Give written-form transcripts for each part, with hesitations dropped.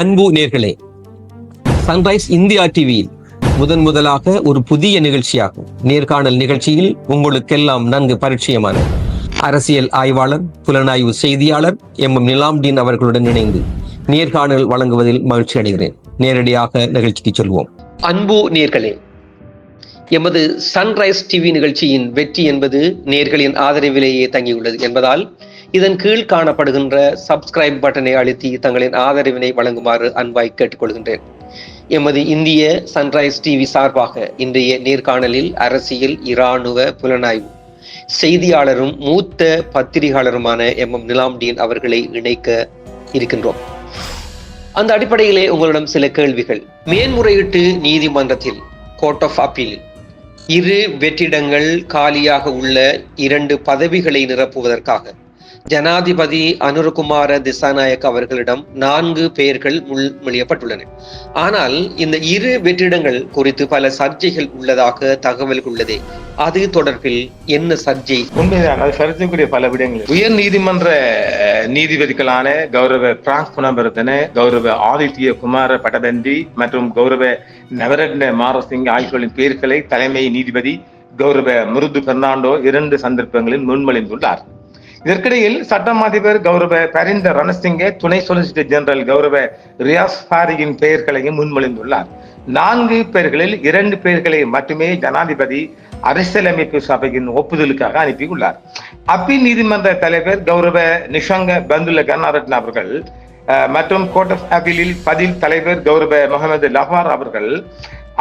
அன்பு நேர்களே, sunrise India டிவியில் முதலாக ஒரு புதிய நிகழ்ச்சியாகும் நேர்காணல் நிகழ்ச்சியில் உங்களுக்கெல்லாம் நன்கு பரிச்சயமான அரசியல் ஆய்வாளர், புலனாய்வு செய்தியாளர் நிலாம்டீன் அவர்களுடன் இணைந்து நேர்காணல் வழங்குவதில் மகிழ்ச்சி அடைகிறேன். நேரடியாக நிகழ்ச்சிக்கு சொல்வோம். அன்பு நேர்களே, எமது சன்ரைஸ் டிவி நிகழ்ச்சியின் வெற்றி என்பது நேர்களின் ஆதரவிலேயே தங்கியுள்ளது என்பதால் இதன் கீழ் காணப்படுகின்ற சப்ஸ்கிரைப் பட்டனை அழுத்தி தங்களின் ஆதரவினை வழங்குமாறு அன்பாய் கேட்டுக்கொள்கின்றேன். எமது இந்திய சன்ரைஸ் டிவி சார்பாக இன்றைய நேர்காணலில் அரசியல், இராணுவ, புலனாய்வு செய்தியாளரும் மூத்த பத்திரிகையாளருமான நிலாம்டீன் அவர்களை இணைக்க இருக்கின்றோம். அந்த அடிப்படையிலே உங்களிடம் சில கேள்விகள். மேன்முறையீட்டு நீதிமன்றத்தில் கோர்ட் ஆஃப் அப்பீல் 2 வெற்றிடங்கள் காலியாக உள்ள 2 பதவிகளை நிரப்புவதற்காக ஜனாதிபதி அனுரகுமார திசாநாயக் அவர்களிடம் 4 பெயர்கள் முன்மொழியப்பட்டுள்ளன. ஆனால் இந்த 2 வெற்றிடங்கள் குறித்து பல சர்ச்சைகள் உள்ளதாக தகவல் உள்ளதே, அது தொடர்பில் என்ன சர்ச்சை? உண்மைதான், அது சர்ச்சைக்குரிய பல விடயங்கள். உயர் நீதிமன்ற நீதிபதிகளான கௌரவ பிரான்ஸ் புனபரத்தன, கௌரவ ஆதித்ய குமார பட்டபந்தி மற்றும் கௌரவ நவரத்ன மாரசிங் ஆகியோரின் பெயர்களை தலைமை நீதிபதி கௌரவ மிருது பெர்னாண்டோ 2 சந்தர்ப்பங்களில் முன்மொழிந்துள்ளார். இதற்கிடையில் சட்டம் அதிபர் கௌரவ பரிந்த ரணசிங்கே, துணை சொலிசிட்டர் ஜெனரல் கௌரவ ரியாஸ் ஃபாரியின் பெயர்களையும் முன்மொழிந்துள்ளார். 4 பெயர்களில் 2 பெயர்களை மட்டுமே ஜனாதிபதி அரசியலமைப்பு சபையின் ஒப்புதலுக்காக அனுப்பியுள்ளார். அப்பீல் நீதிமன்ற தலைவர் கௌரவ நிஷங்க பந்துல கர்நாரட்ன அவர்கள் மற்றும் கோர்ட் ஆஃப் அப்பீலில் பதில் தலைவர் கௌரவ முகமது லஃபார் அவர்கள்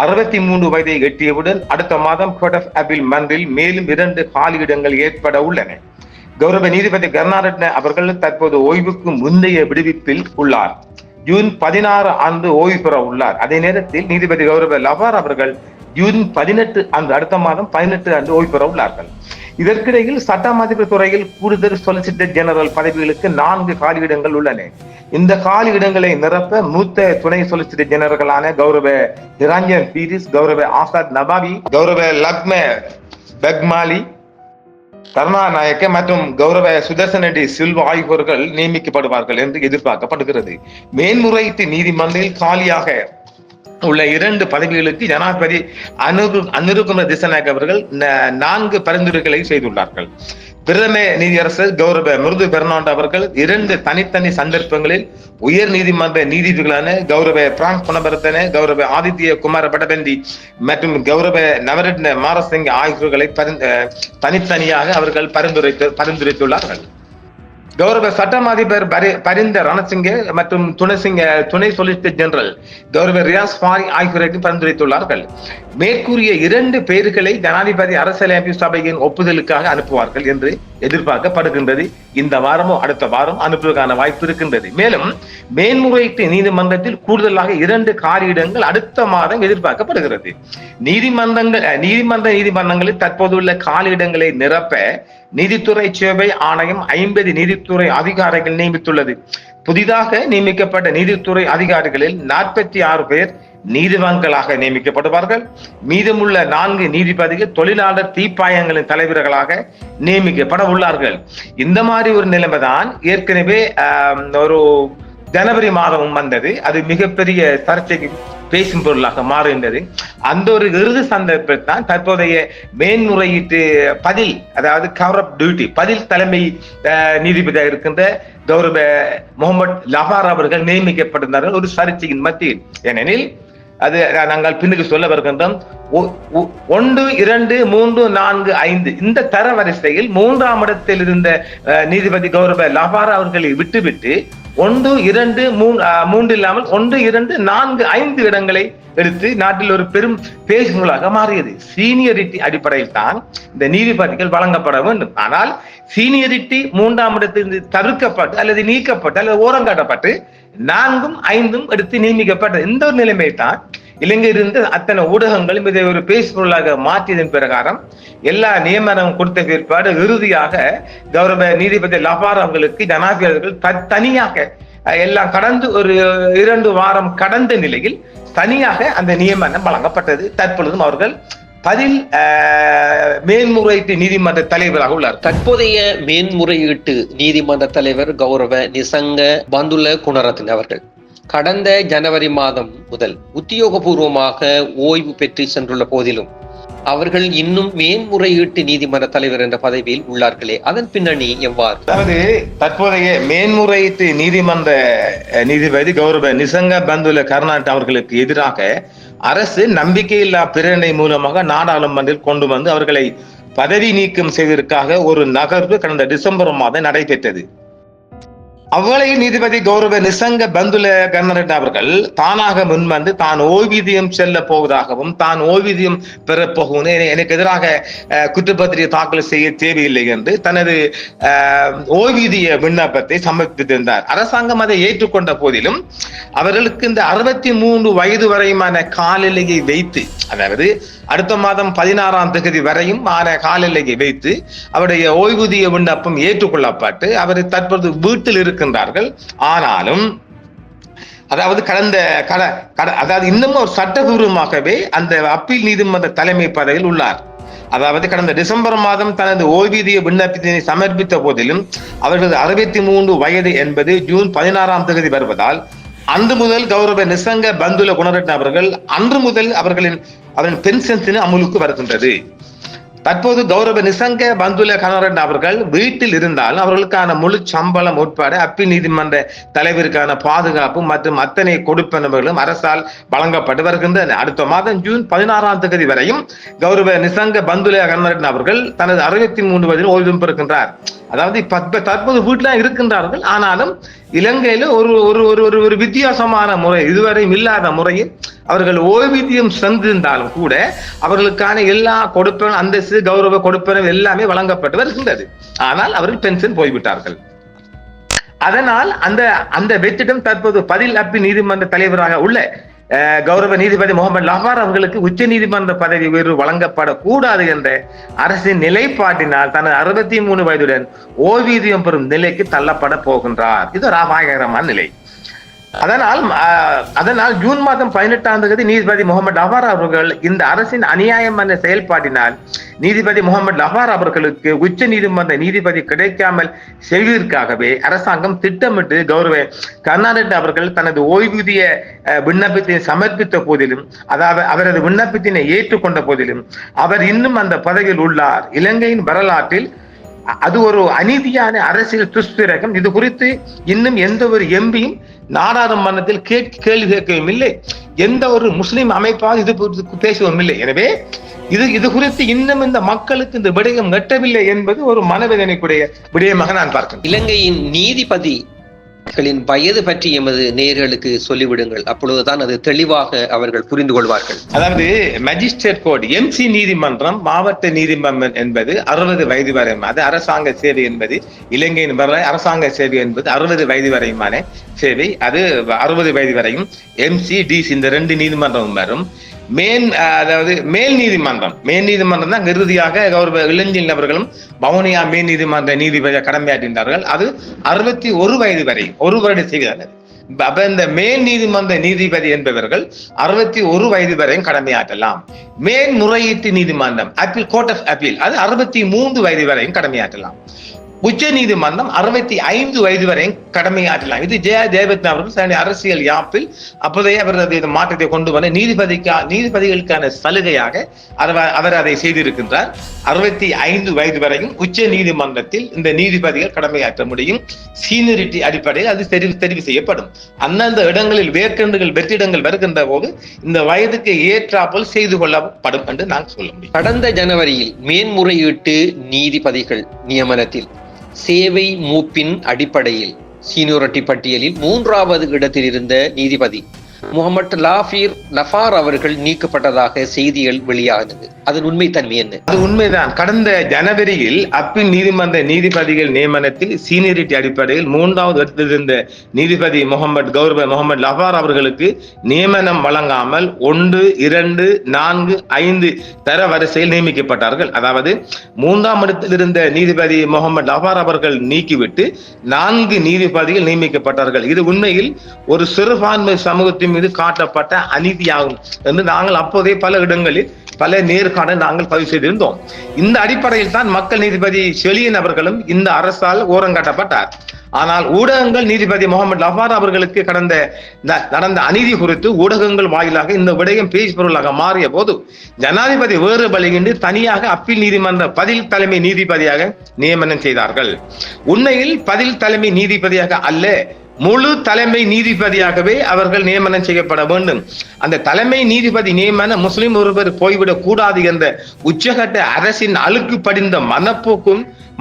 63 வயதை எட்டியவுடன் அடுத்த மாதம் கோர்ட் ஆஃப் அப்பீல் மன்றில் மேலும் 2 காலியிடங்கள் ஏற்பட உள்ளன. கௌரவ நீதிபதி கர்நாரட்ன அவர்கள் தற்போது ஓய்வுக்கு முந்தைய விடுவிப்பில் உள்ளார். ஜூன் 16 அன்று ஓய்வு பெற உள்ளார். அதே நேரத்தில் நீதிபதி கௌரவ லஃபார் அவர்கள் ஜூன் 18 அன்று அடுத்த மாதம் 18 அன்று ஓய்வு பெற உள்ளார்கள். இதற்கிடையில் சட்டம் அதிபர் துறையில் கூடுதல் சொலிசிட்டர் ஜெனரல் பதவிகளுக்கு 4 காலியிடங்கள் உள்ளன. இந்த காலியிடங்களை நிரப்ப மூத்த துணை சொலிசிட்டர் ஜெனரல்களான கௌரவ நிரஞ்சன் பீரிஸ், கௌரவ ஆசாத் நபாவி, கௌரவ லக்ம பெக்மாலி கருணாநாயக்க மற்றும் கௌரவ சுதர்சன டி சில்வா ஆகியோர்கள் நியமிக்கப்படுவார்கள் என்று எதிர்பார்க்கப்படுகிறது. மேன்முறையீட்டு நீதிமன்றில் காலியாக உள்ள 2 பதவிகளுக்கு ஜனாதிபதி அனுரகுமார திசாநாயக் அவர்கள் 4 பரிந்துரைகளை செய்துள்ளார்கள். பிரதம நீதியரசர் கௌரவ மிருது பெர்னாண்டோ அவர்கள் 2 தனித்தனி சந்தர்ப்பங்களில் உயர் நீதிமன்ற நீதிபதிகளான கௌரவ பிரான்ஸ் புனபரத்தன, கௌரவ ஆதித்ய குமார பட்டபந்தி மற்றும் கௌரவ நவரத்ன மாரசிங் ஆகியோர்களை தனித்தனியாக அவர்கள் பரிந்துரைத்துள்ளார்கள். கௌரவ சட்டம் அதிபர் பரிந்த ரணசிங்கே மற்றும் துணை சொலிசிட்டர் ஜெனரல் கௌரவ ரியாஸ் ஃபாரி ஆகியோருக்கு பரிந்துரைத்துள்ளார்கள். மேற்கூறிய 2 பெயர்களை ஜனாதிபதி அரசியலமைப்பு சபையின் ஒப்புதலுக்காக அனுப்புவார்கள் என்று எதிர்பார்க்கப்படுகின்றது. இந்த வாரமோ அடுத்த வாரம் அனுப்புவதற்கான வாய்ப்பு இருக்கின்றது. மேலும் மேன்முறையீட்டு நீதிமன்றத்தில் கூடுதலாக 2 காலியிடங்கள் அடுத்த மாதம் எதிர்பார்க்கப்படுகிறது. நீதிமன்றங்களில் தற்போதுள்ள காலியிடங்களை நிரப்ப நீதித்துறை சேவை ஆணையம் 50 நீதித்துறை அதிகாரிகள் நியமித்துள்ளது. புதிதாக நியமிக்கப்பட்ட நீதித்துறை அதிகாரிகளில் 46 பேர் நீதிமன்றங்களாக நியமிக்கப்படுவார்கள். மீதமுள்ள 4 நீதிபதிகள் தொழிலாளர் தீப்பாயங்களின் தலைவர்களாக நியமிக்கப்பட உள்ளார்கள். இந்த மாதிரி ஒரு நிலைமைதான் ஏற்கனவே ஒரு ஜனவரி மாதமும் வந்தது. அது மிகப்பெரிய சர்ச்சைக்கு பேசும் பொருளாக மாறுகின்றது. அந்த ஒரு இறுதி சந்தர்ப்பத்தில் தான் தற்போதைய மேன்முறையீட்டு பதில், அதாவது கவர் ஆஃப் டியூட்டி பதில் தலைமை நீதிபதியாக இருக்கின்ற கௌரவ முகமது லஃபார் அவர்கள் நியமிக்கப்பட்டிருந்தார்கள் ஒரு சர்ச்சையின் மத்தியில். ஏனெனில் அது நாங்கள் பின்னுக்கு சொல்ல வருகின்றோம். 1, 2, 3, 4, 5 இந்த தர வரிசையில் 3ஆம் இடத்தில் இருந்த நீதிபதி கௌரவ லஃபார் அவர்களை விட்டுவிட்டு 1, 2, 3 இல்லாமல் 1, 2, 4, 5 இடங்களை எடுத்து நாட்டில் ஒரு பெரும் பேசுகளாக மாறியது. சீனியரிட்டி அடிப்படையில் தான் இந்த நீதிபதிகள் வழங்கப்பட வேண்டும். ஆனால் சீனியரிட்டி 3ஆம் இடத்திலிருந்து தவிர்க்கப்பட்டு அல்லது நீக்கப்பட்டு அல்லது ஓரங்காட்டப்பட்டு 4ம் 5ம் எடுத்து நியமிக்கப்பட்ட இந்த ஒரு நிலைமை தான் இலங்கையில் இருந்து அத்தனை ஊடகங்களும் இதை ஒரு பேசுபொருளாக மாற்றியதன் பிரகாரம் எல்லா நியமனம் கொடுத்த பிற்பாடு இறுதியாக கௌரவ நீதிபதி லஃபார் அவர்களுக்கு ஜனாதிபதிகள் தனியாக எல்லாம் கடந்து ஒரு 2 வாரம் கடந்த நிலையில் தனியாக அந்த நியமனம் வழங்கப்பட்டது. தற்பொழுதும் அவர்கள் பதில் மேன்முறையீட்டு நீதிமன்ற தலைவராக உள்ளார். தற்போதைய மேன்முறையீட்டு நீதிமன்ற தலைவர் கௌரவ நிசங்க பந்துல குணரத்ன அவர்கள் கடந்த ஜனவரி மாதம் முதல் உத்தியோகபூர்வமாக ஓய்வு பெற்று சென்றுள்ள போதிலும் அவர்கள் இன்னும் மேன்முறையீட்டு நீதிமன்ற தலைவர் என்ற பதவியில் உள்ளார்களே, அதன் பின்னணி எவ்வாறு? அதாவது தற்போதைய மேன்முறையீட்டு நீதிமன்ற நீதிபதி கௌரவ நிசங்க பந்துல கருணாநிதி அவர்களுக்கு எதிராக அரசு நம்பிக்கையில்லா பிரேரணை மூலமாக நாடாளுமன்றத்தில் கொண்டு வந்து அவர்களை பதவி நீக்கம் செய்வதற்காக ஒரு நகர்வு கடந்த டிசம்பர் மாதம் நடைபெற்றது. அவ்வளவு நீதிபதி கௌரவ நிசங்க பந்துல கருணாநிதி அவர்கள் தானாக முன்வந்து தான் ஓய்வூதியம் செல்ல போவதாகவும் தான் ஓய்வூதியம் பெறப்போகும் எனக்கு எதிராக குற்றப்பத்திரிகை தாக்கல் செய்ய தேவையில்லை என்று தனது ஓய்வூதிய விண்ணப்பத்தை சமர்ப்பித்திருந்தார். அரசாங்கம் அதை ஏற்றுக்கொண்ட போதிலும் அவர்களுக்கு இந்த 63 வயது வரையுமான காலெல்லையை வைத்து, அதாவது அடுத்த மாதம் 16ஆம் தேதி வரையும் காலெல்லையை வைத்து அவருடைய ஓய்வூதிய விண்ணப்பம் ஏற்றுக்கொள்ளப்பட்டு அவர் தற்போது வீட்டில் இருக்கின்றார்கள். ஆனாலும் அதாவது அதாவது இன்னும் ஒரு சட்டபூர்வமாகவே அந்த அப்பீல் நீதிமன்ற தலைமை பதவியில் உள்ளார். அதாவது கடந்த டிசம்பர் மாதம் தனது ஓய்வூதிய விண்ணப்பத்தினை சமர்ப்பித்த போதிலும் அவர்களது 63 வயது என்பது ஜூன் 16ஆம் தேதி வருவதால் அன்று முதல் கௌரவ நிசங்க பந்துல குணரட்ன அவர்கள் அன்று முதல் அவரின் பென்ஷன் அமுலுக்கு வருகின்றது. தற்போது கௌரவ நிசங்க பந்துல கருணாநிதி அவர்கள் வீட்டில் இருந்தாலும் அவர்களுக்கான முழு சம்பளம் உட்பட அப்பீல் நீதிமன்ற தலைவருக்கான பாதுகாப்பு மற்றும் அத்தனை கொடுப்பனவுகளும் அரசால் வழங்கப்பட்டு வருகின்றன. அடுத்த மாதம் ஜூன் 16ஆம் தேதி வரையும் கௌரவ நிசங்க பந்துல கருணாநிதி அவர்கள் தனது 63 வயதில் ஓய்வு பெறுகின்றார். அதாவது தற்போது வீட்டில இருக்கின்றார்கள். ஆனாலும் இலங்கையில ஒரு வித்தியாசமான முறை, இதுவரையும் இல்லாத முறையில் அவர்கள் ஓய்வூதியம் சென்றிருந்தாலும் கூட அவர்களுக்கான எல்லா கொடுப்பன, அந்தஸ்து, கௌரவ கொடுப்பன எல்லாமே வழங்கப்பட்டு வருகின்றது. ஆனால் அவர்கள் பென்ஷன் போய்விட்டார்கள். அதனால் அந்த வெற்றிடம் தற்போது பதில் அப்பீல் நீதிமன்ற தலைவராக உள்ள கௌரவ நீதிபதி முகமது லஹார் அவர்களுக்கு உச்ச நீதிமன்ற பதவி உயர்வு வழங்கப்படக்கூடாது என்ற அரசின் நிலைப்பாட்டினால் தனது 63 வயதுடன் ஓய்வூதியம் பெறும் நிலைக்கு தள்ளப்பட போகின்றார். இது ஒரு அபாயகரமான நிலை. அதனால் ஜூன் மாதம் 18ஆம் தேதி நீதிபதி முகமது லஹார் அவர்கள் இந்த அரசின் அநியாயமான செயல்பாட்டினால் நீதிபதி முகமது லஹார் அவர்களுக்கு உச்ச நீதிமன்ற நீதிபதி கிடைக்காமல் செய்வதற்காகவே அரசாங்கம் திட்டமிட்டு கௌரவ கருணாநிதி அவர்கள் தனது ஓய்வூதிய விண்ணப்பத்தை சமர்ப்பித்த போதிலும், அதாவது அவரது விண்ணப்பத்தினை ஏற்றுக்கொண்ட போதிலும் அவர் இன்னும் அந்த பதவியில் உள்ளார். இலங்கையின் வரலாற்றில் அது ஒரு அநீதியான அரசியல் துஷ்பிரகம். இது குறித்து இன்னும் எந்த ஒரு எம்பியும் நாடாளுமன்றத்தில் கேள்வி கேட்கவும் இல்லை. எந்த ஒரு முஸ்லிம் அமைப்பாக இது பேசவும் இல்லை. எனவே இது குறித்து இன்னும் இந்த மக்களுக்கு இந்த விடயம் எட்டவில்லை என்பது ஒரு மனவேதனைக்குரிய விடயமாக நான் பார்க்கிறேன். இலங்கையின் நீதிபதிகளின் வயது பற்றி எமது நேயர்களுக்கு சொல்லிவிடுங்கள். அப்பொழுதுதான் அது தெளிவாக அவர்கள் புரிந்து கொள்வார்கள். அதாவது மேஜிஸ்ட்ரேட் கோர்ட், MC நீதிமன்றம், மாவட்ட நீதிமன்றம் என்பது 60 வயது வரை, அது அரசாங்க சேவை என்பது இலங்கையின் அரசாங்க சேவை என்பது 60 வயது வரையுமான சேவை. அது 60 வயது வரையும் MC, DC இந்த 2 நீதிமன்றமும் வரும். அதாவது மேல் நீதிமன்றம் தான் இறுதியாக கௌரவ இளஞ்சில் அவர்களும் வவுனியா மேல் நீதிமன்ற நீதிபதியாக கடமையாற்றினார்கள். அது 61 வயது வரை, ஒரு வருட செய்தார்கள். அப்ப இந்த மேல் நீதிமன்ற நீதிபதி என்பவர்கள் 61 வயது வரையும் கடமையாற்றலாம். மேன்முறையீட்டு நீதிமன்றம், அப்பீல் கோர்ட் ஆஃப் அப்பீல், அது 63 வயது வரையும் கடமையாற்றலாம். உச்ச நீதிமன்றம் 65 வயது வரை கடமையாற்றலாம். இது ஜெயா ஜெயபத்னா அவர்கள் அரசியல் யாப்பில் அப்போதைய அவரது மாற்றத்தை கொண்டு வர நீதிபதிகளுக்கான சலுகையாக அவர் அதை செய்திருக்கின்றார். 65 வயது வரையும் உச்ச நீதிமன்றத்தில் இந்த நீதிபதிகள் கடமையாற்ற முடியும். சீனியரிட்டி அடிப்படையில் அது தெரிவு செய்யப்படும். அந்தந்த இடங்களில் வெற்றிடங்கள் வருகின்ற போது இந்த வயதுக்கு ஏற்றாப்போல் செய்து கொள்ளப்படும் என்று நான் சொல்ல முடியும். கடந்த ஜனவரியில் மேன்முறையீட்டு நீதிபதிகள் நியமனத்தில் சேவை மூப்பின் அடிப்படையில் சீனியாரிட்டி பட்டியலில் 3வது இடத்தில் இருந்த நீதிபதி முகமது லஃபார் அவர்கள் நீக்கப்பட்டதாக செய்திகள் வெளியானது. அதன் உண்மைத்தன்மை என்ன? அது உண்மைதான். கடந்த ஜனவரியில் அப்பீல் நீதிமன்ற நீதிபதிகள் நியமனத்தில் சீனியரிட்டி அடிப்படையில் 3வது இடத்தில் இருந்த நீதிபதி கௌரவ முகமது லஃபார் அவர்களுக்கு நியமனம் வழங்காமல் 1, 2, 4, 5 தர வரிசையில் நியமிக்கப்பட்டார்கள். அதாவது 3ஆம் இடத்தில் இருந்த நீதிபதி முகமது லஃபார் அவர்கள் நீக்கிவிட்டு 4 நீதிபதிகள் நியமிக்கப்பட்டார்கள். இது உண்மையில் ஒரு சிறுபான்மை சமூகத்தின் மீது காட்டப்பட்ட அநீதியாகும் என்று நாங்கள் அப்போதே பல இடங்களில் பல நேர்காணல் நாங்கள் பதிவு செய்திருந்தோம். இந்த அடிப்படையில் தான் மக்கள் நீதிபதி செழியன் அவர்களும் இந்த அரசால் ஓரங்கட்டப்பட்டார். ஆனால் ஊடகங்கள் நீதிபதி முகமது லவார் அவர்களுக்கு நடந்த அநீதி குறித்து ஊடகங்கள் வாயிலாக இந்த விடயம் பேச்சு பொருளாக மாறிய போது ஜனாதிபதி வேறு வழியின்றி தனியாக அப்பீல் நீதிமன்ற பதில் தலைமை நீதிபதியாக நியமனம் செய்தார்கள். உண்மையில் பதில் தலைமை நீதிபதியாக அல்ல, முழு தலைமை நீதிபதியாகவே அவர்கள் நியமனம் செய்யப்பட வேண்டும். அந்த தலைமை நீதிபதி நியமனம் முஸ்லிம் ஒருவர் போய்விடக் கூடாது என்ற உச்சகட்ட அரசின் அழுக்கு படிந்த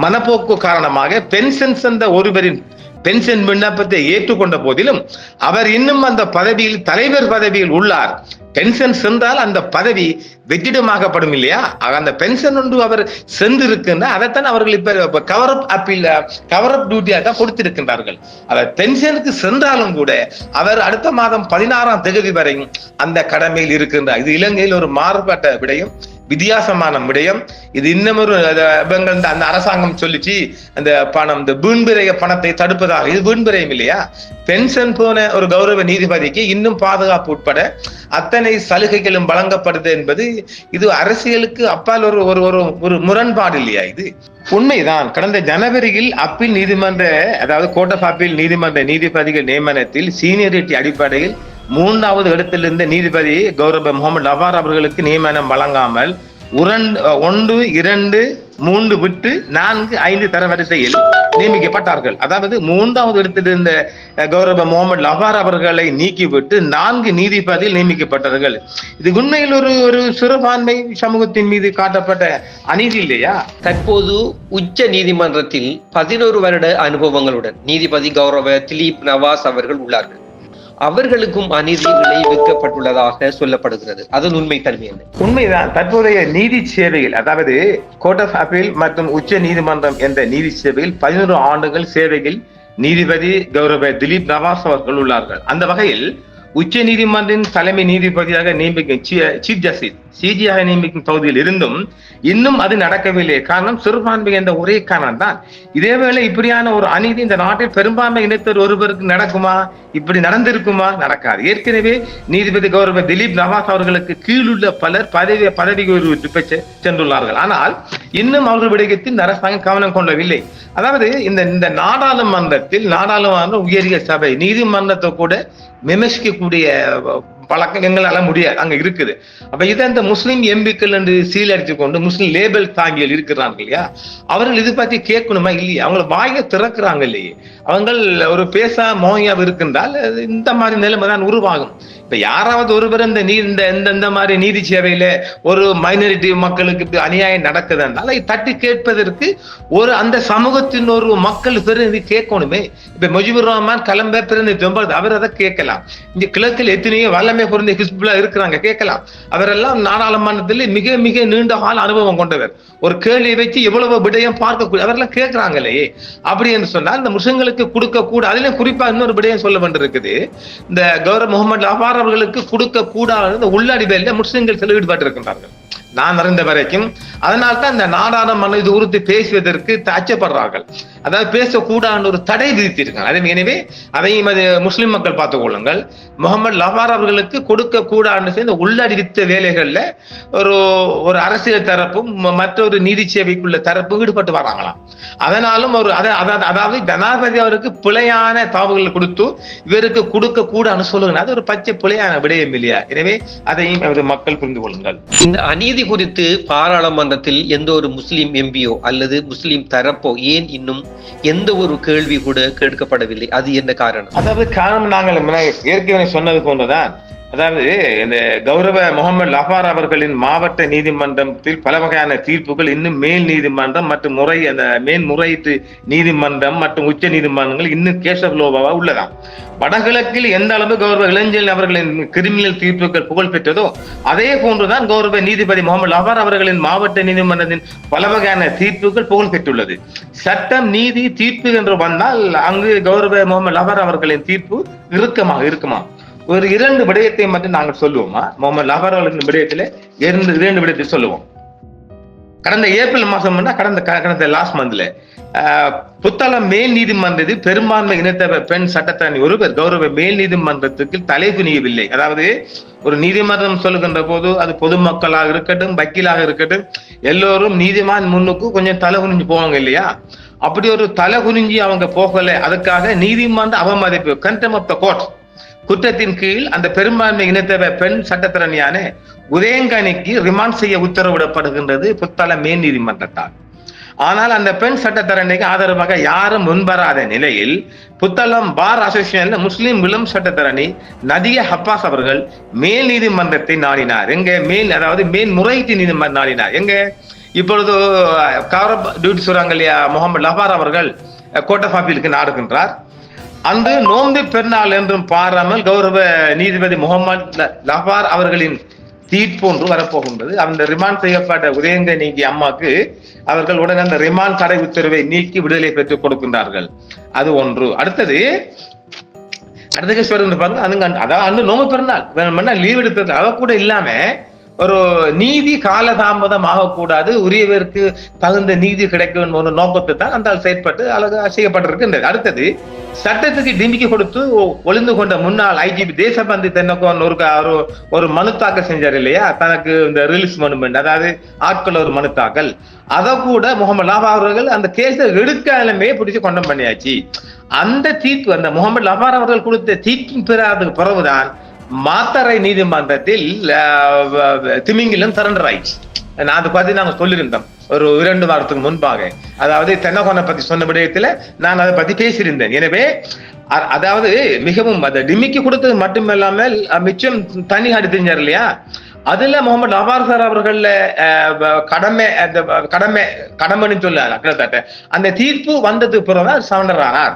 மனப்போக்கு காரணமாக பென்ஷன் சென்ற ஒருவரின் பென்ஷன் விண்ணப்பத்தை ஏற்றுக்கொண்ட போதிலும் அவர் இன்னும் அந்த பதவியில் தலைவர் பதவியில் உள்ளார். பென்ஷன் சென்றால் அந்த பதவி வெற்றிடமாகப்படும் இல்லையா? அந்த பென்ஷன் ஒன்று அவர் சென்றிருக்கின்ற அதைத்தான் அவர்கள் இப்ப கவர் அப் டியூட்டியாக கொடுத்திருக்கின்றார்கள். அவர் பென்ஷனுக்கு சென்றாலும் கூட அவர் அடுத்த மாதம் 16ஆம் தேதி வரை அந்த கடமையில் இருக்கின்றார். இது இலங்கையில் ஒரு மாறுபட்ட விடயம், வித்தியாசமான விடயம். இது இன்னும் ஒரு அந்த அரசாங்கம் சொல்லிச்சு அந்த பணம், இந்த வீண்பிரைய பணத்தை தடுப்பதாக. இது வீண்பிரையும் இல்லையா? பென்ஷன் போன ஒரு கௌரவ நீதிபதிக்கு இன்னும் பாதுகாப்பு உட்பட அத்தனை சலுகைகளும் வழங்கப்படுது என்பது இது அரசியலுக்கு அப்பால் ஒரு முரண்பாடு இல்லையா? இது உண்மைதான். கடந்த ஜனவரியில் அப்பீல் நீதிமன்ற, அதாவது கோர்ட் ஆஃப் அப்பீல் நீதிமன்ற நீதிபதிகள் நியமனத்தில் சீனியரிட்டி அடிப்படையில் 3வது இடத்திலிருந்த நீதிபதி கௌரவ முகமது லவார் அவர்களுக்கு நியமனம் வழங்காமல் 1, 2, 3 விட்டு 4, 5 தரவரிசையில் நியமிக்கப்பட்டார்கள். அதாவது 3வது இடத்தில் இருந்த கௌரவ முகமது லவார் அவர்களை நீக்கிவிட்டு 4 நீதிபதியில் நியமிக்கப்பட்டார்கள். இது உண்மையில் ஒரு சிறுபான்மை சமூகத்தின் மீது காட்டப்பட்ட அநீதி இல்லையா? தற்போது உச்ச நீதிமன்றத்தில் 11 வருட அனுபவங்களுடன் நீதிபதி கௌரவ திலீப் நவாஸ் அவர்கள் உள்ளார்கள். அவர்களுக்கும் அநீதி விளைவிக்கப்பட்டுள்ளதாக சொல்லப்படுகிறது. அதன் உண்மை தன்மை என்ன? உண்மைதான். தற்போதைய நீதி சேவையில், அதாவது கோர்ட் ஆஃப் அப்பீல் மற்றும் உச்ச நீதிமன்றம் என்ற நீதி சேவையில் 11 ஆண்டுகள் சேவையில் நீதிபதி கௌரவ திலீப் நவாஸ் அவர்கள் உள்ளார்கள். அந்த வகையில் உச்ச நீதிமன்றின் தலைமை நீதிபதியாக நியமிக்கும் சீஃப் ஜஸ்டிஸ் சிஜியாக நியமிக்கும் பகுதியில் இருந்தும் இன்னும் அது நடக்கவில்லை. காரணம் சிறுபான்மை என்ற ஒரே காரணம் தான். இதேவேளை இப்படியான ஒரு அநீதி இந்த நாட்டில் பெரும்பான்மை இனத்தர் ஒருவருக்கு நடக்குமா? இப்படி நடந்திருக்குமா? நடக்காது. ஏற்கனவே நீதிபதி கௌரவ திலீப் நவாஸ் அவர்களுக்கு கீழுள்ள பலர் பதவி உயர்வு சென்றுள்ளார்கள். ஆனால் இன்னும் அவர்கள் விடயத்தில் அரசாங்கம் கவனம் கொள்ளவில்லை. அதாவது இந்த நாடாளுமன்ற உயரிய சபை நீதிமன்றத்தை கூட விமர்சிக்கக்கூடிய பழக்கம் எங்களால முடியாது, அங்க இருக்குது. அப்ப இதை இந்த முஸ்லிம் எம்பிக்கள் என்று சீல் அடித்து கொண்டு முஸ்லிம் லேபல் தாங்கிகள் இருக்கிறாங்க இல்லையா, அவர்கள் இது பத்தி கேட்கணுமா இல்லையா? அவங்கள வாயை திறக்கிறாங்க இல்லையே. அவங்கள் ஒரு பேச மோகியாக இருக்கின்றால் இந்த மாதிரி நிலைமை தான் உருவாகும். இப்ப யாராவது ஒருவர் இந்த மாதிரி நீதி சேவையில ஒரு மைனாரிட்டி மக்களுக்கு இப்படி அநியாயம் நடக்குது என்றால் அதை தட்டி கேட்பதற்கு அந்த சமூகத்தின் ஒரு மக்கள் பிரதிநிதி கேட்கணுமே. இப்ப முஜிபுர் ரஹ்மான் கலம்ப பிரதிநிதி அவர் அதை கேட்கலாம். இங்க கிழக்கில் எத்தனையோ வல்லமை பொருந்த ஹிஸ்புல்லா இருக்கிறாங்க, கேட்கலாம். அவரெல்லாம் நாடாளுமன்றத்தில் மிக மிக நீண்ட கால அனுபவம் கொண்டவர். ஒரு கேள்வியை வச்சு எவ்வளவு விடயம் பார்க்கக்கூடிய அவரெல்லாம் கேட்கிறாங்களே. அப்படி என்று சொன்னால் இந்த முஸ்லிம்களுக்கு கொடுக்க கூட, அதிலும் குறிப்பா இன்னொரு விடயம் சொல்ல வேண்டியிருக்குது. இந்த கௌரவ முகமது லவார் அவர்களுக்கு கொடுக்க கூடாது உள்ளாடி வேலையில முஸ்லிம்கள் சில ஈடுபட்டு இருக்கின்றார்கள் நான் அறிந்த வரைக்கும். அதனால்தான் இந்த நாடாளுமன்றம் இது குறித்து பேசுவதற்கு அச்சப்படுறார்கள். அதாவது பேசக்கூடாது ஒரு தடை விதித்திருக்காங்க. எனவே அதையும் முஸ்லிம் மக்கள் பார்த்துக் கொள்ளுங்கள். முகமது லவார் அவர்களுக்கு கொடுக்க கூடாதுன்னு சேர்ந்த உள்ளடித்த வேலைகள்ல ஒரு அரசியல் தரப்பும் மற்றொரு நீதி சேவைக்குள்ள தரப்பும் ஈடுபட்டு வராங்களாம். அதனாலும் அதாவது ஜனாதிபதி அவருக்கு பிழையான தகவல்கள் கொடுத்து இவருக்கு கொடுக்க கூடாதுன்னு சொல்லுங்க, அது ஒரு பச்சை பிழையான விடயம் இல்லையா? எனவே அதையும் மக்கள் புரிந்து கொள்ளுங்கள். இந்த அநீதி குறித்து பாராளுமன்றத்தில் எந்த ஒரு முஸ்லிம் எம்பியோ அல்லது முஸ்லிம் தரப்போ ஏன் இன்னும் எந்த ஒரு கேள்வி கூட கேட்கப்படவில்லை? அது என்ன காரணம்? அதாவது காரணம் நாங்கள் ஏற்கனவே சொன்னது போன்றுதான். அதாவது இந்த கௌரவ முகமது லவார் அவர்களின் மாவட்ட நீதிமன்றத்தில் பல வகையான தீர்ப்புகள் இன்னும் மேல் நீதிமன்றம் மற்றும் மேன்முறையீட்டு நீதிமன்றம் மற்றும் உச்ச நீதிமன்றங்கள் இன்னும் கேசவலோபாவா உள்ளதாம். வடகிழக்கில் எந்த அளவு கௌரவ இளஞ்செழியன் அவர்களின் கிரிமினல் தீர்ப்புகள் புகழ் பெற்றதோ அதே போன்றுதான் கௌரவ நீதிபதி முகமது லவார் அவர்களின் மாவட்ட நீதிமன்றத்தின் பல வகையான தீர்ப்புகள் புகழ் பெற்றுள்ளது. சட்டம் நீதி தீர்ப்பு என்று வந்தால் அங்கு கௌரவ முகமது லவார் அவர்களின் தீர்ப்பு இருக்குமா? ஒரு 2 விடயத்தை மட்டும் நாங்கள் சொல்லுவோமா? முகமது லவார் அவர்களின் விடயத்திலே 2 விடயத்தை சொல்லுவோம். கடந்த ஏப்ரல் மாசம் கடந்த லாஸ்ட் மந்த்ல புத்தளம் மேல் நீதிமன்றத்தில் பெரும்பான்மை இனத்தவ பெண் சட்டத்தரணி ஒருவர் கௌரவ மேல் நீதிமன்றத்துக்கு தலை குனியவில்லை. அதாவது ஒரு நீதிமன்றம் சொல்லுகின்ற போது அது பொதுமக்களாக இருக்கட்டும், வக்கீலாக இருக்கட்டும், எல்லோரும் நீதிமான் முன்னுக்கு கொஞ்சம் தலை குனிஞ்சு போவாங்க இல்லையா? அப்படி ஒரு தலை குனிஞ்சி அவங்க போகல. அதுக்காக நீதிமன்ற அவமதிப்பு, கண்டெம்ப்ட் ஆஃப் தி கோர்ட் குற்றத்தின் கீழ் அந்த பெரும்பான்மை இனத்தவ பெண் சட்டத்தரணியான உதயங்கனிக்கு ரிமாண்ட் செய்ய உத்தரவிடப்படுகின்றது புத்தளம் மேல் நீதிமன்றத்தால். ஆனால் அந்த பெண் சட்டத்தரணிக்கு ஆதரவாக யாரும் முன்வராத நிலையில் புத்தளம் பார் அசோசியேஷன் முஸ்லிம் இளம் சட்டத்தரணி நதியா ஹப்பாஸ் அவர்கள் மேல் நீதிமன்றத்தை நாடினார். எங்க அதாவது மேன்முறையீட்டு நீதிமன்றம் நாடினார். எங்க இப்பொழுது கவரப் டியூட்டி சொல்றாங்க இல்லையா, முகமது லபார் அவர்கள் கோர்ட் ஆஃப் அப்பீலுக்கு நாடுகின்றார். அன்று நோன்பு பெருநாள் என்றும் பாராமல் கௌரவ நீதிபதி முகமது லபார் அவர்களின் தீர்ப்பு ஒன்று வரப்போகின்றது. அந்த ரிமாண்ட் செய்யப்பட்ட உதயங்கனிக்கு அம்மாக்கு அவர்கள் உடனே அந்த ரிமாண்ட் தடை உத்தரவை நீக்கி விடுதலை பெற்றுக் கொடுக்கின்றார்கள். அது ஒன்று. அடுத்தது அதாவது அன்று நோம்பு பெருநாள் லீவ் எடுத்தது அவ கூட இல்லாம ஒரு நீதி காலதாமதம் ஆகக்கூடாது, உரியவருக்கு தகுந்த நீதி கிடைக்கும் ஒரு நோக்கத்தை தான் அந்த செயற்பட்டு அழகா செய்யப்பட்டிருக்கின்றது. அடுத்தது சட்டத்துக்கு டிமிக்கி கொடுத்து ஒளிந்து கொண்ட முன்னாள் ஐஜிபி தேசபந்து தென்னகோன் ஒரு மனு தாக்கல் செஞ்சார் இல்லையா, தனக்கு இந்த ரிலீஸ் மனுமெண்ட், அதாவது ஆட்கள் ஒரு மனு தாக்கல், அதை கூட முகமது லபார் அவர்கள் அந்த கேஸை எடுக்காலமே பிடிச்சு கொண்டம் பண்ணியாச்சு. அந்த தீர்ப்பு, அந்த முகமது லபார் அவர்கள் கொடுத்த தீர்ப்பின் பிறகு பிறகுதான் மாத்தறை நீதிமன்றத்தில் திமிங்கிலம் சரண்டர் ஆயிடுச்சு. நான் அதை பத்தி நாங்க சொல்லியிருந்தோம் ஒரு 2 வாரத்துக்கு முன்பாக. அதாவது தென்னகோனை பத்தி சொன்ன விடயத்துல நான் அதை பத்தி பேசியிருந்தேன். எனவே அதாவது மிகவும் அந்த டிமிக்கி கொடுத்தது மட்டுமில்லாமல் மிச்சம் தனி அடி தெரிஞ்சார் இல்லையா, அதுல முகமது லபார் சார் அவர்கள் கடமைன்னு சொல்ல அந்த தீர்ப்பு வந்ததுக்கு பிறகுதான் சரண்டர் ஆனார்.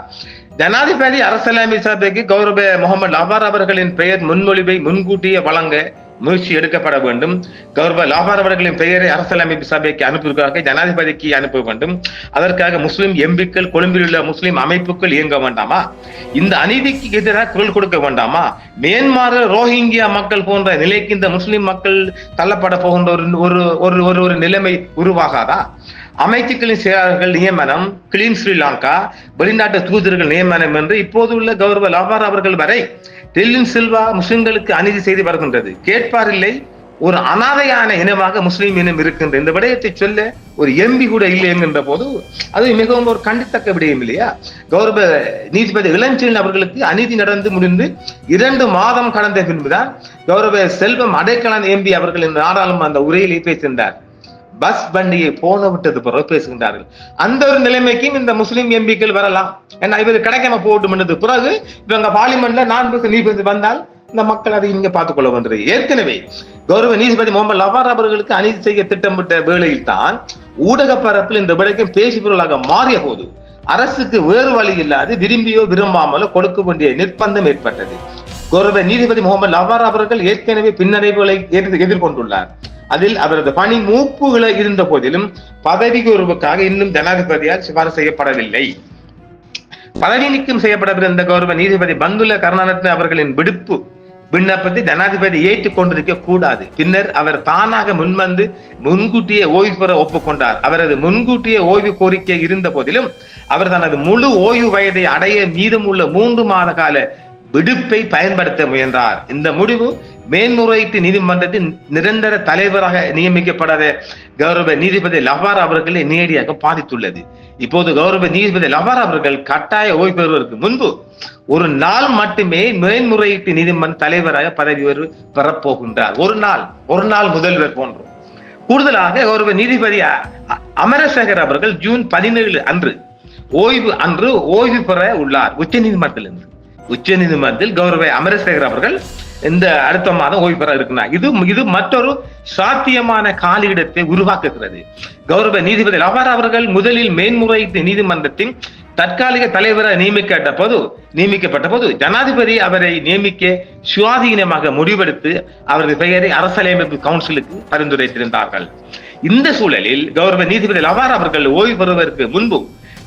ஜனாதிபதி அரசியலமைப்பு சபைக்கு கௌரவ முகமது லபார் அவர்களின் பெயர் முன்மொழிவை முன்கூட்டியே வழங்க முயற்சி எடுக்கப்பட வேண்டும். கௌரவ லபார் அவர்களின் பெயரை அரசியலமைப்பு சபைக்கு அனுப்புவதற்காக ஜனாதிபதிக்கு அனுப்ப வேண்டும். அதற்காக முஸ்லிம் எம்பிக்கள், கொழும்பில் உள்ள முஸ்லிம் அமைப்புகள் இயங்க வேண்டாமா? இந்த அநீதிக்கு எதிராக குரல் கொடுக்க வேண்டாமா? மியான்மர் ரோஹிங்கியா மக்கள் போன்ற நிலைக்கு இந்த முஸ்லிம் மக்கள் தள்ளப்பட போகின்ற ஒரு நிலைமை உருவாகாதா? அமைச்சுக்களின் செயலாளர்கள் நியமனம், கிளீன் ஸ்ரீலங்கா, வெளிநாட்டு தூதர்கள் நியமனம் என்று இப்போது உள்ள கௌரவ லபார் அவர்கள் வரை டெல்லின் செல்வா முஸ்லிம்களுக்கு அநீதி செய்து வருகின்றது. கேட்பார் இல்லை, ஒரு அனாதையான இனமாக முஸ்லீம் இனம் இருக்கின்ற இந்த விடயத்தை சொல்ல ஒரு எம்பி கூட இல்லை என்கின்ற போது அது மிகவும் ஒரு கண்டித்தக்க விடயம் இல்லையா? கௌரவ நீதிபதி இளஞ்செழியன் அவர்களுக்கு அநீதி நடந்து முடிந்து 2 மாதம் கடந்த பின்புதான் கௌரவ செல்வம் அடைக்கலன் எம்பி அவர்கள் இந்த நாடாளுமன்ற உரையிலே பேசியிருந்தார். பஸ் வண்டியை போன விட்டது பிறகு பேசுகின்றார்கள். அந்த ஒரு நிலைமைக்கும் இந்த முஸ்லிம் எம்பிக்கள் வரலாம். ஏன்னா இவர் கிடைக்காம போட்டு பிறகு இவங்க பார்லிமெண்ட்ல 4 நீதிபதி வந்தால் இந்த மக்கள் அதை இங்க பார்த்துக் கொள்ள வந்தது. ஏற்கனவே கௌரவ நீதிபதி முகமது லபார் அவர்களுக்கு அநீதி செய்ய திட்டமிட்ட வேளையில் தான் ஊடக பரப்பில் இந்த விடயம் பேசி பொருளாக மாறிய போது அரசுக்கு வேறு வழி இல்லாது விரும்பியோ விரும்பாமலோ கொடுக்க வேண்டிய நிர்பந்தம் ஏற்பட்டது. கௌரவ நீதிபதி முகமது லபார் அவர்கள் ஏற்கனவே பின்னடைவுகளை எதிர்கொண்டுள்ளார். அதில் அவரது பணி மூப்புகளை இருந்த போதிலும் பதவி உயர்வுக்காக இன்னும் ஜனாதிபதியால் சிபாரிசு செய்யப்படவில்லை. பதவி நீக்கம் செய்யப்படவிருந்த கௌரவ நீதிபதி பந்துல கருணாரத்ன அவர்களின் விடுப்பு விண்ணப்பத்தை ஜனாதிபதி ஏற்றுக் கொண்டிருக்க கூடாது. பின்னர் அவர் தானாக முன்வந்து முன்கூட்டியே ஓய்வு பெற ஒப்புக்கொண்டார். அவரது முன்கூட்டிய ஓய்வு கோரிக்கை இருந்த போதிலும் அவர் தனது முழு ஓய்வு வயதை அடைய மீதமுள்ள 3 மாத கால விடுப்பை பயன்படுத்த முயன்றார். இந்த முடிவு மேன்முறையீட்டு நீதிமன்றத்தின் நிரந்தர தலைவராக நியமிக்கப்படாத கௌரவ நீதிபதி லபார் அவர்களை நேரடியாக பாதித்துள்ளது. இப்போது கௌரவ நீதிபதி லபார் அவர்கள் கட்டாய ஓய்வு பெறுவதற்கு முன்பு 1 நாள் மட்டுமே மேன்முறையீட்டு நீதிமன்ற தலைவராக பதவி உயர்வு பெறப்போகின்றார். ஒரு நாள் முதல்வர் போன்றோம். கூடுதலாக கௌரவ நீதிபதி அமரசேகர் அவர்கள் ஜூன் 17 அன்று ஓய்வு பெற உள்ளார் உச்ச நீதிமன்றத்தில் கௌரவ அமரசேகர் அவர்கள் இந்த அடுத்த மாதம் ஓய்வு பெற இருக்கிறார். இது மற்றொரு சாத்தியமான காலியிடத்தை உருவாக்குகிறது. கௌரவ நீதிபதி லபார் அவர்கள் முதலில் மேன்முறையீட்டு நீதிமன்றத்தின் தற்காலிக தலைவராக நியமிக்கப்பட்ட போது ஜனாதிபதி அவரை நியமிக்க சுயாதீனமாக முடிவெடுத்து அவரது பெயரை அரசியலமைப்பு கவுன்சிலுக்கு பரிந்துரைத்திருந்தார்கள். இந்த சூழலில் கௌரவ நீதிபதி லபார் அவர்கள் ஓய்வு பெறுவதற்கு முன்பு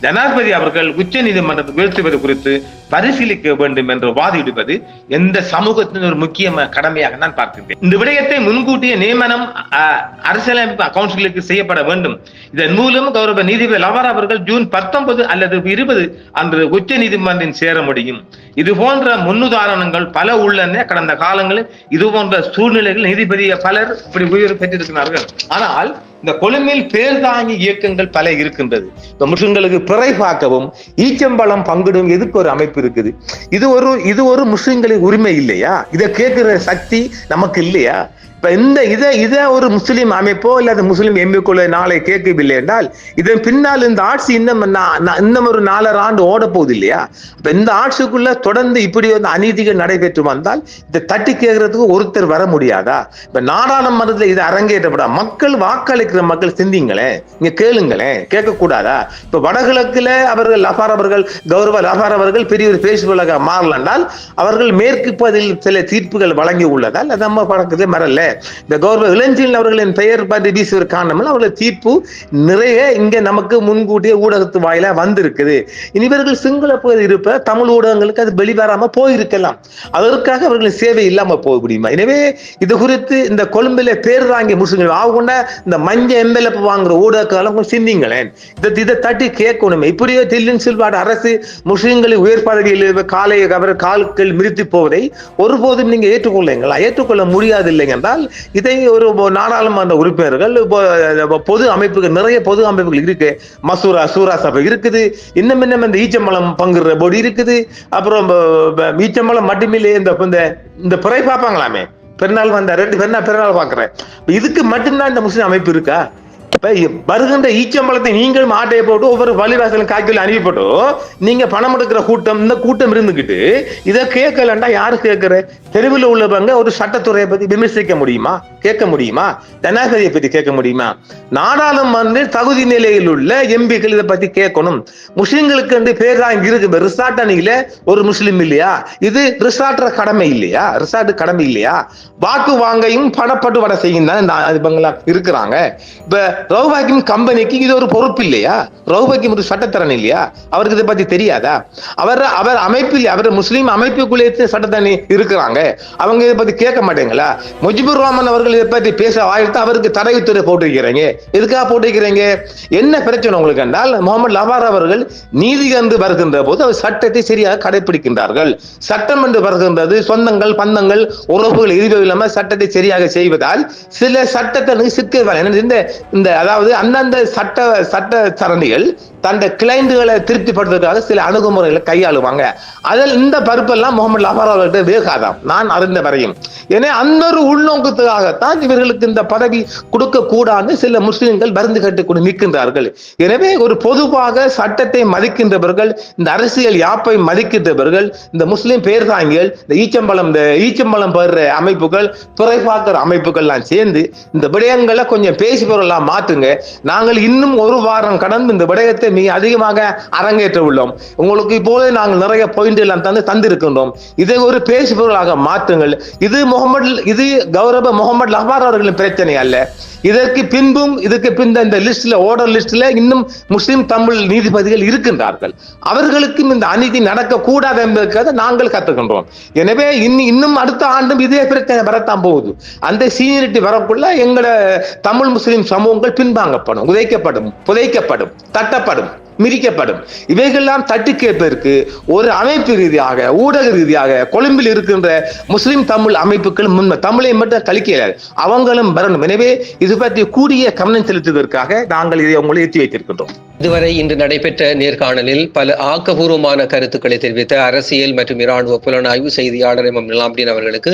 ஜனாதிபதி அவர்கள் உச்ச நீதிமன்றத்தை வீழ்த்துவது குறித்து பரிசீலிக்க வேண்டும் என்று வாதிடுவது எந்த சமூகத்தின் ஒரு முக்கிய கடமையாக நான் பார்க்கின்றேன். இந்த விடயத்தை முன்கூட்டிய நியமனம் அரசியலமைப்பு கவுன்சிலுக்கு செய்யப்பட வேண்டும். இதன் மூலம் கௌரவ நீதிபதி லவார் அவர்கள் ஜூன் 19 அல்லது 20 அன்று உச்ச நீதிமன்றம் சேர முடியும். இது போன்ற முன்னுதாரணங்கள் பல உள்ளன. கடந்த காலங்களில் இது போன்ற சூழ்நிலைகள் நீதிபதி பலர் இப்படி உயர்வு பெற்றிருக்கிறார்கள். ஆனால் இந்த கொழும்பில் பேர்தாங்கி இயக்கங்கள் பல இருக்கின்றது. இந்த முஸ்லிம்களுக்கு பிறை பார்க்கவும் ஈச்சம்பழம் பங்கிடும் எதுக்கு ஒரு அமைப்பு இருக்குது. இது ஒரு முஸ்லிம்களின் உரிமை இல்லையா? இதை கேட்கிற சக்தி நமக்கு இல்லையா? இதை ஒரு முஸ்லிம் அமைப்போ இல்ல முஸ்லிம் எம்பிக்குள்ள நாளை கேட்கவில்லை என்றால் இதன் பின்னால் இந்த ஆட்சி இன்னும் ஒரு 4 ஆண்டு ஓட போகுது இல்லையா? இந்த ஆட்சிக்குள்ள தொடர்ந்து இப்படி வந்து அநீதிகள் நடைபெற்று வந்தால் இதை தட்டி கேட்கறதுக்கு ஒருத்தர் வர முடியாதா? இப்ப நாடாளுமன்றத்தில் இது அரங்கேற்றப்பட மக்கள் வாக்களிக்கிற மக்கள் சிந்திங்களேன், இங்க கேளுங்களேன், கேட்க கூடாதா? இப்ப வடகிழக்குல அவர்கள் லஃபார் அவர்கள் கௌரவ லஃபார் அவர்கள் பெரிய ஒரு பேசுபொருளாக மாறலால் அவர்கள் மேற்கு பகுதியில் சில தீர்ப்புகள் வழங்கி உள்ளதால் அது நம்ம பழக்கத்தை மறல. இந்த கௌரவ இளஞ்சீல் அவர்களின் பெயர் பற்றி வீசுவது காரணம் அவர்கள் தீர்ப்பு நிறைய இங்க நமக்கு முன்கூட்டிய ஊடகத்து வாயிலா வந்திருக்குது. இவர்கள் சிங்கள பகுதி இருப்ப தமிழ் ஊடகங்களுக்கு அது வெளிவராம போயிருக்கலாம். அதற்காக அவர்களின் சேவை இல்லாம போக முடியுமா? எனவே இது குறித்து இந்த கொழும்பில பேர் வாங்கி முஸ்லிம்கள் ஆகுண்ட இந்த மஞ்ச எம்பெலப்பு வாங்குற ஊடகங்களும் சிந்திங்களேன், இதை தட்டி கேட்கணுமே. இப்படியோ தில்லின் சில்வாடு அரசு முஸ்லிம்களை உயர் பதவியில் கால்கள் மிதித்து போவதை ஒருபோதும் நீங்க ஏற்றுக்கொள்ளுங்களா? ஏற்றுக்கொள்ள முடியாது இல்லைங்க என்றால் இதை ஒரு நாடாளுமன்ற உறுப்பினர்கள் பொது அமைப்புகள் நிறைய பொது அமைப்புகள் இருக்கு. சூரா சபை இருக்குது, இன்னும் இந்த ஈச்சம்பழம் பங்குற போர்டு இருக்குது. அப்புறம் ஈச்சம்பழம் மட்டுமில்லை இந்த பிறை பார்ப்பாங்களாமே, பெருநாள் வந்த 2 பெருநாள் பார்க்கிறேன். இதுக்கு மட்டும்தான் இந்த முஸ்லிம் அமைப்பு இருக்கா? வருகின்ற ஈச்சம்பழத்தை நீங்கள் மாட்டையை போட்டு ஒவ்வொரு வழிவாசலும் காய்கறி அனுப்பிப்பட்டோ நீங்க பணம் எடுக்கிற கூட்டம் இந்த கூட்டம் இருந்துகிட்டு இதை கேட்கலண்டா யாரு கேட்கிற? தெருவில் உள்ளவங்க ஒரு சட்டத்துறையை பத்தி விமர்சிக்க முடியுமா? கேட்க முடியுமா? ஜனாதிபதியை பத்தி கேட்க முடியுமா? நாடாளுமன்ற தகுதி நிலையில் உள்ள எம்பிக்கள் இதை பத்தி கேட்கணும். முஸ்லிம்களுக்கு பேர் தான் இருக்கு. ரிசார்ட் அணியில ஒரு முஸ்லிம் இல்லையா? இது ரிசார்ட் கடமை இல்லையா? ரிசார்ட் கடமை இல்லையா? வாக்கு வாங்கையும் பணப்பட்டு வட செய்யும் தான் இருக்கிறாங்க. இப்ப ரவுபாக்கிம் கம்பெனிக்கு இது ஒரு பொறுப்பு இல்லையா? ரவுபாக்கிம் ஒரு சட்டத்தரணி இல்லையா? அவருக்கு இதை பத்தி தெரியாதா? அவர் அமைப்பில் அவர் முஸ்லீம் அமைப்புக்குள்ளே சட்டத்தரணி இருக்கிறாங்க. அவங்க இதை பத்தி கேட்க மாட்டேங்களா? முஜிபுர் ரஹ்மான் அவர்கள் இதை பத்தி பேச ஆயிரத்து அவருக்கு தடையுத்துறை போட்டிருக்கிறீங்க. எதுக்காக போட்டிருக்கிறீங்க? என்ன பிரச்சனை உங்களுக்கு என்றால் முகமது லவார் அவர்கள் நீதி கண்டு வருகின்ற போது அவர் சட்டத்தை சரியாக கடைபிடிக்கின்றார்கள். சட்டம் என்று வருகின்றது சொந்தங்கள் பந்தங்கள் உறவுகள் எதுவும் இல்லாம சட்டத்தை சரியாக செய்வதால் சில சட்டத்தை சிக்க அதாவது அந்தந்த சட்ட சரணிகள் தன்னுடைய கிளைண்டுகளை திருப்திப்படுத்துவதற்காக சில அணுகுமுறைகளை கையாளுவாங்க. அதில் இந்த பருப்பெல்லாம் முகமது லஃபார் அவர்கிட்ட வேகாதாம் நான் அறிந்த வரையும். ஏன்னா அந்த ஒரு உள்நோக்கத்துக்காகத்தான் இவர்களுக்கு இந்த பதவி கொடுக்க கூடாது சில முஸ்லிம்கள் மருந்து கட்டுக் நிற்கின்றார்கள். எனவே ஒரு பொதுவாக சட்டத்தை மதிக்கின்றவர்கள், இந்த அரசியல் யாப்பை மதிக்கின்றவர்கள், இந்த முஸ்லிம் பேர்தாங்கிகள், இந்த ஈச்சம்பழம் பெற அமைப்புகள், துறை பார்க்கிற அமைப்புகள்லாம் சேர்ந்து இந்த விடயங்களை கொஞ்சம் பேசுபவர்களாம் மாற்றுங்க. நாங்கள் இன்னும் ஒரு வாரம் கடந்து இந்த விடயத்தை மிக அதிகமாக அரங்கேற்ற உள்ளோம். உங்களுக்கு இப்போதே நாங்கள் நிறைய பாயிண்ட் எல்லாம் தந்திருக்கின்றோம். இதை ஒரு பேசுபவர்களாக மாற்றுங்கள். இது கௌரவ முகமது லஃபார் அவர்களின் பிரச்சனை அல்ல. இதுக்கு பின் இந்த லிஸ்ட்ல ஓர்டர் லிஸ்ட்ல இன்னும் முஸ்லிம் தமிழ் நீதிபதிகள் இருக்கின்றார்கள். அவர்களுக்கும் இந்த அநீதி நடக்க கூடாது என்பதற்காக நாங்கள் கத்துக்கின்றோம். எனவே இன்னும் அடுத்த ஆண்டும் இதே பிரச்சனை வரத்தான் போகுது. அந்த சீனியரிட்டி வரக்குள்ள எங்களோட தமிழ் முஸ்லிம் சமூகங்கள் பின்வாங்கப்படும், புதைக்கப்படும், தட்டப்படும், மிதிக்கப்படும். இவைகள்லாம் தட்டி கேட்பதற்கு ஒரு அமைப்பு ரீதியாக ஊடக ரீதியாக கொழும்பில் இருக்கின்ற முஸ்லிம் தமிழ் அமைப்புகள் தமிழை மட்டும் கழிக்கிறார், அவங்களும் வரணும். எனவே இது பற்றி கூடிய கவனம் செலுத்துவதற்காக நாங்கள் இதை உங்களை ஏற்றி வைத்திருக்கின்றோம். இதுவரை இன்று நடைபெற்ற நேர்காணலில் பல ஆக்கபூர்வமான கருத்துக்களை தெரிவித்த அரசியல் மற்றும் இராணுவ புலனாய்வு செய்தியாளர் எம் நிலாம்டீன் அவர்களுக்கு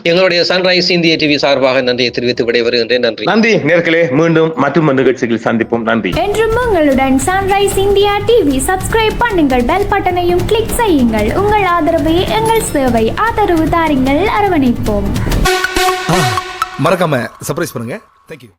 எங்களுடைய சன்ரைஸ் இந்திய டிவி சார்பாக நன்றியை தெரிவித்து விடைபெறுகின்றேன். நன்றி நேர்களே, மீண்டும் மற்றும் நிகழ்ச்சிகளில் சந்திப்போம். நன்றி. என்றும் உங்களுடன் சன்ரைஸ் இந்தியா டிவி சப்ஸ்கிரைப் பண்ணுங்கள், பெல் பட்டனையும் கிளிக் செய்யுங்கள். உங்கள் ஆதரவே எங்கள் சேவை. ஆதரவு தாருங்கள், அரவணைப்போம். மறக்காம சர்ப்ரைஸ் பண்ணுங்க. தேங்க்யூ.